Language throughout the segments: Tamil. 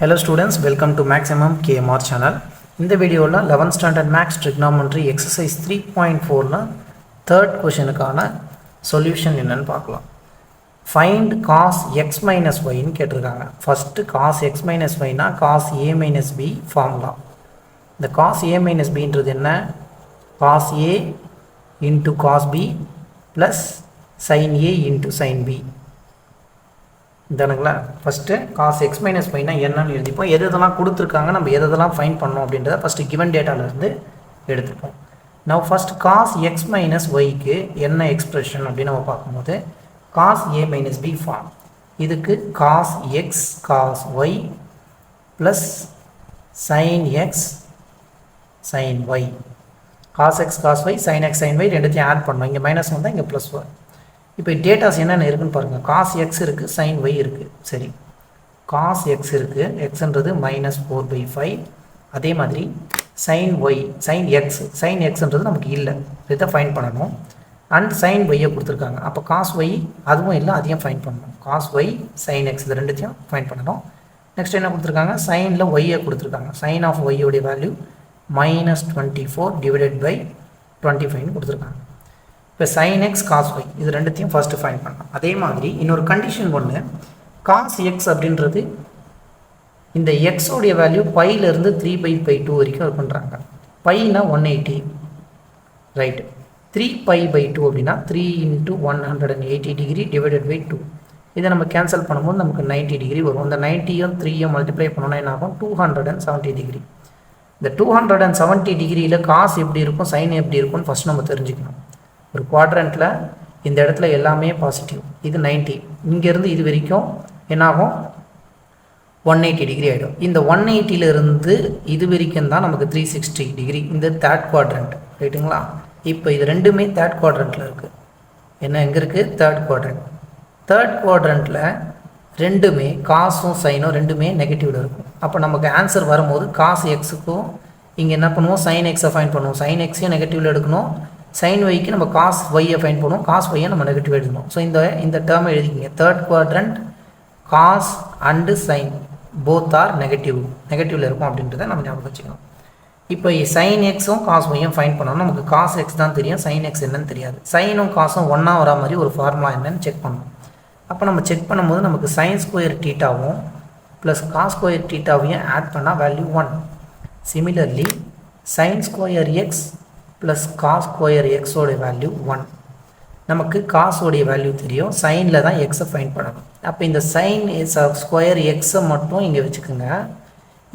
Hello students, welcome to mathsmmkmr channel. In the video, 11th standard maths trigonometry exercise 3.4 third question solution என்னன்னு பார்க்கலாம். Find cos x minus y ன்னு கேட்டிருக்காங்க. First cos x minus y னா cos a minus b formula. இந்த cos a minus b ன்றது என்ன? Cos a into cos b plus sin a into sin b. இதனங்களா first cos x minus y னா என்னன்னு எழுதிப்போம். எதெல்லாம் கொடுத்திருக்காங்க நம்ம எதெல்லாம் ஃபைண்ட் பண்ணனும் அப்படின்றத ஃபர்ஸ்ட் given dataல இருந்து எடுத்துப்போம். Now first cos x minus y க்கு என்ன எக்ஸ்பிரஷன் அப்படி நம்ம பாக்கும்போது cos a minus b form. இதுக்கு cos x cos y plus sin x sin y. cos x cos y sin x sin y ரெண்டுத்தையும் ஆட் பண்ணனும். இங்க மைனஸ் வந்தா இங்க பிளஸ் வரும். இப்போ டேட்டாஸ் என்னென்ன இருக்குன்னு பாருங்க. cos x இருக்கு, sin y இருக்கு. சரி, cos x இருக்கு, xன்றது -4/5. அதே மாதிரி sin y sin xன்றது நமக்கு இல்லை, இதை ஃபைண்ட் பண்ணணும். அண்ட் sin y கொடுத்துருக்காங்க. அப்போ cos y அதுவும் இல்லை, அதையும் ஃபைண்ட் பண்ணணும். cos y sin x இது ரெண்டுத்தையும் ஃபைண்ட் பண்ணணும். நெக்ஸ்ட் என்ன கொடுத்துருக்காங்க? சைனில் y கொடுத்துருக்காங்க. sin of y உடைய வேல்யூ -24/25 கொடுத்துருக்காங்க. இப்போ sin x cos y இது ரெண்டுத்தையும் ஃபர்ஸ்ட் ஃபைண்ட் பண்ணலாம். அதே மாதிரி இன்னொரு கண்டிஷன் ஒன்று, cos x அப்படின்றது இந்த x உடைய வேல்யூ பையிலிருந்து 3/2 வரைக்கும் இது பண்ணுறாங்க. பைனா 180 ரைட். 3π/2 அப்படின்னா 3 × 180 டிகிரி டிவைடட் பை 2. இதை நம்ம கேன்சல் பண்ணும்போது நமக்கு 90 டிகிரி வரும். இந்த 90யும் 3யும் மல்டிப்ளை பண்ணோன்னா என்ன ஆகும்? 270 டிகிரி. இந்த 270 டிகிரியில் காஸ் எப்படி இருக்கும், சைன் எப்படி இருக்கும்னு ஃபஸ்ட் நம்ம தெரிஞ்சுக்கணும். ஒரு குவாட்ரண்ட்டில் இந்த இடத்துல எல்லாமே பாசிட்டிவ், இது 90, இங்கேருந்து இது வரைக்கும் என்னாகும்? 180 டிகிரி ஆகிடும். இந்த 180லேருந்து இது வரைக்கும் தான் நமக்கு 360 டிகிரி, இந்த தேர்ட் குவாட்ரண்ட் ரைட்டுங்களா? இப்போ இது ரெண்டுமே தேர்ட் குவாட்ரண்ட்டில் இருக்குது. என்ன எங்கே இருக்குது? Third quadrant. தேர்ட் குவாட்ரண்ட்டில் ரெண்டுமே காசும் சைனும் ரெண்டுமே நெகட்டிவில் இருக்கும். அப்போ நமக்கு ஆன்சர் வரும்போது காஸ் எக்ஸுக்கும் இங்கே என்ன பண்ணுவோம்? சைன் எக்ஸை ஃபைண்ட் பண்ணுவோம். சைன் எக்ஸையும் நெகட்டிவில் எடுக்கணும், சைன் ஒய்க்கு நம்ம காஸ் ஒய்யை ஃபைண்ட் பண்ணுவோம், காஸ் ஒய்யை நம்ம நெகட்டிவ் எழுதணும். ஸோ இந்த டேர்மை எழுதிக்கிங்க. Third quadrant cos and sin both are நெகட்டிவில் இருக்கும் அப்படின்றத நம்ம ஞாபகம் வச்சுக்கணும். இப்போ சைன் எக்ஸும் காஸ் ஒய்யும் ஃபைண்ட் பண்ணோம். நமக்கு காஸ் எக்ஸ் தான் தெரியும், சைன் எக்ஸ் என்னன்னு தெரியாது. சைனும் காசும் ஒன்றா வரா மாதிரி ஒரு ஃபார்முலா என்னன்னு செக் பண்ணணும். அப்போ நம்ம செக் பண்ணும்போது நமக்கு சைன் ஸ்கொயர் தீட்டாவும் ப்ளஸ் காஸ் ஸ்கொயர் தீட்டாவையும் ஆட் பண்ணால் value 1. Similarly sin square x plus cos square எக்ஸோடைய வேல்யூ 1. நமக்கு காஸோடைய வேல்யூ தெரியும், சைனில் தான் எக்ஸை ஃபைண்ட் பண்ணணும். அப்போ இந்த சைன் ஸ்கொயர் எக்ஸை மட்டும் இங்கே வச்சுக்கோங்க.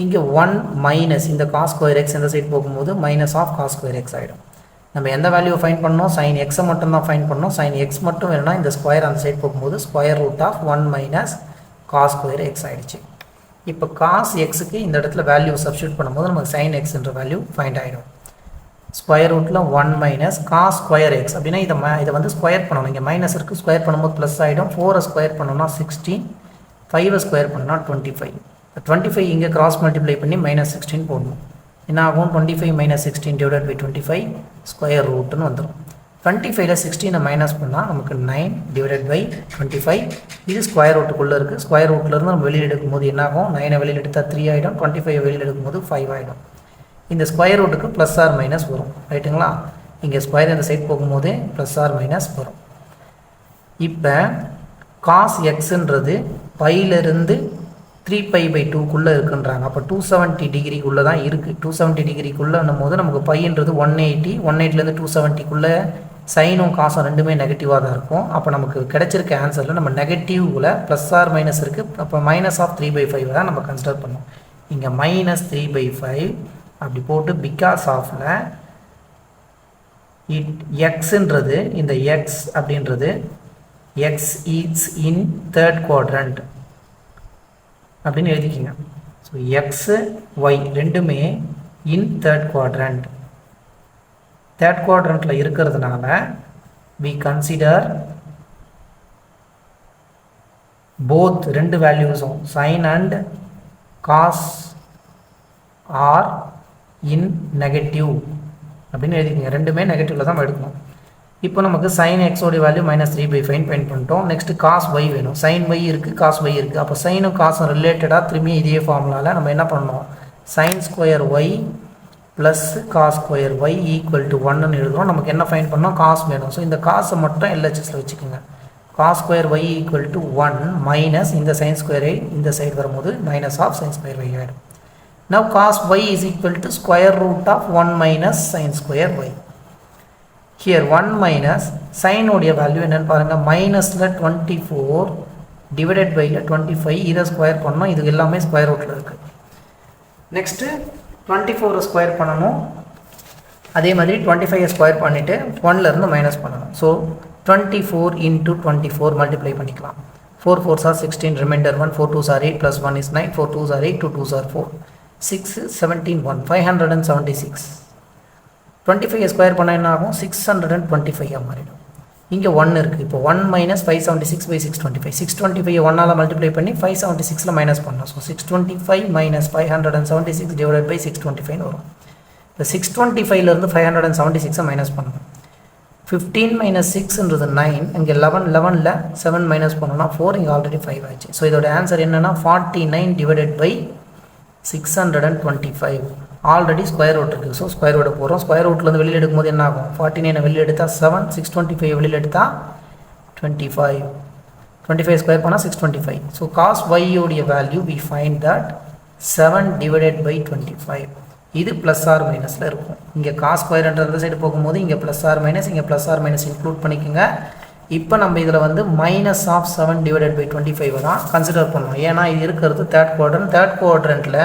இங்கே 1 மைனஸ் இந்த காஸ் ஸ்கொயர் எக்ஸ் இந்த சைடு போகும்போது minus of cos square x ஆகிடும். நம்ம எந்த வேல்யூவை ஃபைண்ட் பண்ணோம்? சைன் எக்ஸை மட்டும் தான் ஃபைண்ட் பண்ணோம். சைன் எக்ஸ் மட்டும் வேணும்னா இந்த ஸ்கொயர் அந்த சைடு போகும்போது square root of 1 minus cos square x ஆகிடுச்சு. இப்போ காஸ் எக்ஸுக்கு இந்த இடத்துல வேல்யூ சப்ஸ்டியூட் பண்ணும்போது நமக்கு சைன் எக்ஸ்ன்ற வேல்யூ ஃபைண்ட் ஆகிடும். ஸ்கொயர் ரூட்டில் 1 மைனஸ் காஸ் ஸ்கொயர் எக்ஸ் அப்படின்னா இதை வந்து ஸ்கொயர் பண்ணணும். இங்கே மைனஸ் இருக்குது, ஸ்கொயர் பண்ணும்போது ப்ளஸ் ஆகிடும். 4 ஸ்கொயர் பண்ணோம்னா 16, 5 ஸ்கொயர் பண்ணோம்னா 25. 25 இங்கே கிராஸ் மல்டிப்ளை பண்ணி -16 போடணும். என்ன ஆகும்? 25 - 16 டிவைடட் பை 25 ஸ்கொயர் ரூட்டுன்னு வந்துடும். 25ல் 16 மைனஸ் பண்ணால் நமக்கு 9 டிவைடட் பை 25. இது ஸ்கொயர் ரூட்டுக்குள்ளே இருக்குது. ஸ்கொயர் ரூட்லேருந்து நம்ம வெளியில் எடுக்கும்போது என்னாகும்? 9 வெளியில் எடுத்தால் 3 ஆகிடும், 25 வெளியில் எடுக்கும்போது 5 ஆகிடும். இந்த ஸ்கொயர் ரூட்டுக்கு ப்ளஸ் ஆர் மைனஸ் வரும் ரைட்டுங்களா? இங்கே ஸ்கொயர் இந்த சைட் போகும்போது ப்ளஸ் ஆர் மைனஸ் வரும். இப்போ காஸ் எக்ஸுன்றது பையிலிருந்து 3π/2க்குள்ளே இருக்குன்றாங்க. அப்போ 270 டிகிரிக்குள்ளே தான் இருக்குது. 270 டிகிரிக்குள்ளேன்னும் போது நமக்கு பையன்றது 180, 180லேருந்து 270க்குள்ளே சைனும் காசும் ரெண்டுமே நெகட்டிவாக தான் இருக்கும். அப்போ நமக்கு கிடைச்சிருக்க ஆன்சரில் நம்ம நெகட்டிவ்ல ப்ளஸ் ஆர் மைனஸ் இருக்குது. அப்போ மைனஸ் ஆஃப் 3/5 தான் நம்ம கன்சிடர் பண்ணோம். இங்கே -3/5 அப்படி போட்டு பிகாஸ் ஆஃப்ல எக்ஸுன்றது இந்த எக்ஸ் அப்படின்றது X is in third quadrant அப்படின்னு எழுதிக்கிங்க. ஸோ எக்ஸு ஒய் ரெண்டுமே இன் தேர்ட் குவாட்ரண்ட். தேர்ட் குவாட்ரண்ட்டில் இருக்கிறதுனால வி கன்சிடர் போத் ரெண்டு வேல்யூஸும் sin and cos are in negative அப்படின்னு எழுதிக்கிங்க. ரெண்டுமே நெகட்டிவில் தான் எடுக்கணும். இப்போ நமக்கு sin x உடைய வேல்யூ -3/5 ஃபைண்ட் பண்ணிட்டோம். நெக்ஸ்ட் cos y வேணும். sin y இருக்குது, cos y இருக்குது. அப்போ சைனும் காசும் ரிலேட்டடாக திரும்பி இதே ஃபார்முலாவில் நம்ம என்ன பண்ணணும், sin square y plus cos square y equal to 1ன்னு எழுதுகிறோம். நமக்கு என்ன ஃபைண்ட் பண்ணோம், cos வேணும். ஸோ இந்த காசை மட்டும் LHSல வச்சுக்கோங்க. cos square y equal to 1 minus இந்த sin ஸ்கொயர் y இந்த சைடு வரும்போது minus of sin square y ஆகிடும். Now cos y is equal to square root of 1 minus sin square y. Here 1 minus sin உடைய வேல்யூ என்னன்னு பாருங்க, மைனஸில் 24 டிவைடட் பையில் 25. இதை ஸ்கொயர் பண்ணணும், இது எல்லாமே ஸ்கொயர் ரூட்டில் இருக்குது. நெக்ஸ்ட்டு 24 ஸ்கொயர் பண்ணணும். அதே மாதிரி 25 ஸ்கொயர் பண்ணிவிட்டு 1லேருந்து மைனஸ் பண்ணணும். ஸோ 24 into 24 மல்டிப்ளை பண்ணிக்கலாம். 4 4s are 16, reminder 1, 4 2s are 8 plus 1 is 9, 4 2s are 8, 2 2s are 4, 6 17 1, 576. 25 square பண்ண என்ன ஆகும், 625 மாறிடும். இங்கே 1 இருக்குது. இப்போ 1 minus 576 by 625. 625 1ஆல் மல்டிப்ளை பண்ணி 576ல் மைனஸ் பண்ணணும். ஸோ 625 minus 576 டிவைடட் பை 625 வரும். இந்த 625லேருந்து 576 மைனஸ் பண்ணணும். 15 minus 6ன்றது 9. இங்கே 11ல் 7 மைனஸ் பண்ணோன்னா 4, இங்கே ஆல்ரெடி 5 ஆச்சு. ஸோ இதோட ஆன்சர் என்னென்னா 49 divided by 625. Already square root இருக்குது. ஸோ ஸ்கொயர் ரூட்டை போகிறோம். ஸ்கொயர் ரூட்லேருந்து வெளியில் எடுக்கும்போது என்ன ஆகும், 49 வெளியில் எடுத்தால் 7, 625 வெளியில் எடுத்தால் 25. 25 ஸ்கொயர் பண்ணால் 625. ஸோ cos y உடைய value we find that 7 divided by 25. இது ப்ளஸ் ஆர் மைனஸில் இருக்கும். இங்கே cos ஸ்கொயர்ன்ற சைடு போகும்போது இங்கே ப்ளஸ் ஆர் மைனஸ், இங்கே ப்ளஸ் ஆர் மைனஸ் இன்க்ளூட் பண்ணிக்கோங்க. இப்போ நம்ம இதில் வந்து மைனஸ் ஆஃப் 7 டிவைடட் பை 25 தான் கன்சிடர் பண்ணணும். ஏன்னா இது இருக்கிறது தேர்ட் குவாட்ரண்ட்டில்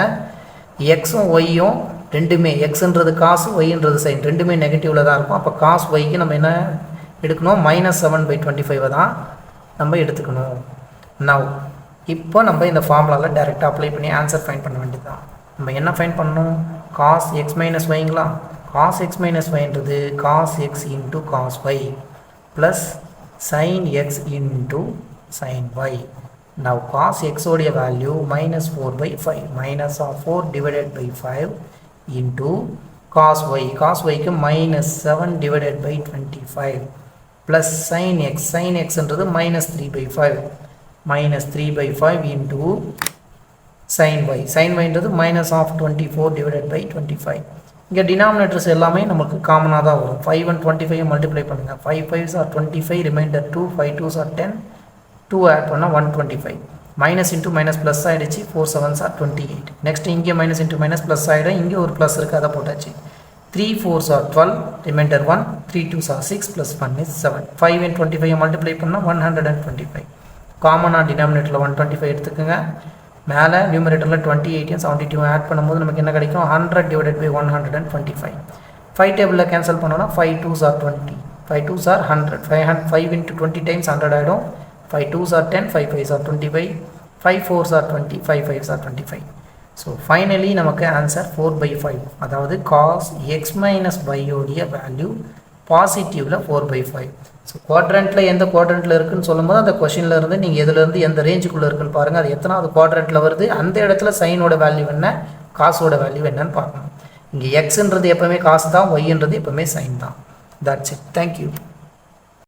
எக்ஸும் ஒய்யும் ரெண்டுமே, எக்ஸுன்றது காசு, ஒய்ன்றது சைன், ரெண்டுமே நெகட்டிவில் தான் இருக்கும். அப்போ cos ஒய்க்கு நம்ம என்ன எடுக்கணும், -7/25 தான் நம்ம எடுத்துக்கணும். நவ் இப்போ நம்ம இந்த ஃபார்முலாவில் டைரெக்டாக அப்ளை பண்ணி ஆன்சர் ஃபைண்ட் பண்ண வேண்டியது தான். நம்ம என்ன ஃபைண்ட் பண்ணணும், cos x - yங்களா, cos x - yன்றது cos x into cos y plus sin x into sin y. Now cos x உடைய value -4/5, minus of 4 divided by 5 into cos y. cos yக்கு -7 divided by 25 plus sin xன்றது -3/5, -3/5 into sin y. sin yன்றது minus of 24 divided by 25. இங்கே டினாமினேட்டர்ஸ் எல்லாமே நமக்கு காமனாக தான் வரும். 5 and 25 மல்டிப்ளை பண்ணுங்கள். 5 5s are 25, reminder 2, 5 2s are 10, 2 add பண்ணால் 125. மைனஸ் இன்ட்டு மைனஸ் ப்ளஸ் ஆகிடுச்சு. 4 7s are 28. நெக்ஸ்ட் இங்கே மைனஸ் இன்ட்டு மைனஸ் ப்ளஸ் ஆகிடும். இங்கே ஒரு ப்ளஸ் இருக்குது, அதை போட்டாச்சு. 3 4s are 12, remainder 1, 3 2s are 6 plus 1 is 7. 5 and 25 multiply பண்ணால் 125. காமனாக டினாமினேட்டரில் 125 எடுத்துக்கோங்க. மேலே நியூமரேட்டரில் 28 72 ஆட் பண்ணும்போது நமக்கு என்ன கிடைக்கும், 100 டிவைடட் பை 125. 5 டேபிளில் கேன்சல் பண்ணோன்னா 5 2s are 20, 5 2s are 100, 5 into 20 times 100 ஆகிடும். 5 2s are 10, 5 5s are 25, 5 4s are 20, 5 5s are 25. So finally நமக்கு ஆன்சர் 4/5. அதாவது cos x - y உடைய வேல்யூ பாசிட்டிவில் 4/5. ஸோ குவாட்ரண்ட்டில் எந்த குவாட்ரண்ட்டில் இருக்குதுன்னு சொல்லும்போது அந்த கொஷினில் இருந்து நீங்கள் எதுலேருந்து எந்த ரேஞ்சுக்குள்ளே இருக்குன்னு பாருங்கள். அது எத்தனாவது குவாட்ரண்ட்டில் வருது, அந்த இடத்துல சைனோட வேல்யூ என்ன, காசோட வேல்யூ என்னன்னு பார்க்கணும். இங்கே எக்ஸுன்றது எப்போவுமே காசு தான், ஒய்ன்றது எப்போவுமே சைன் தான். That's it. தேங்க்யூ.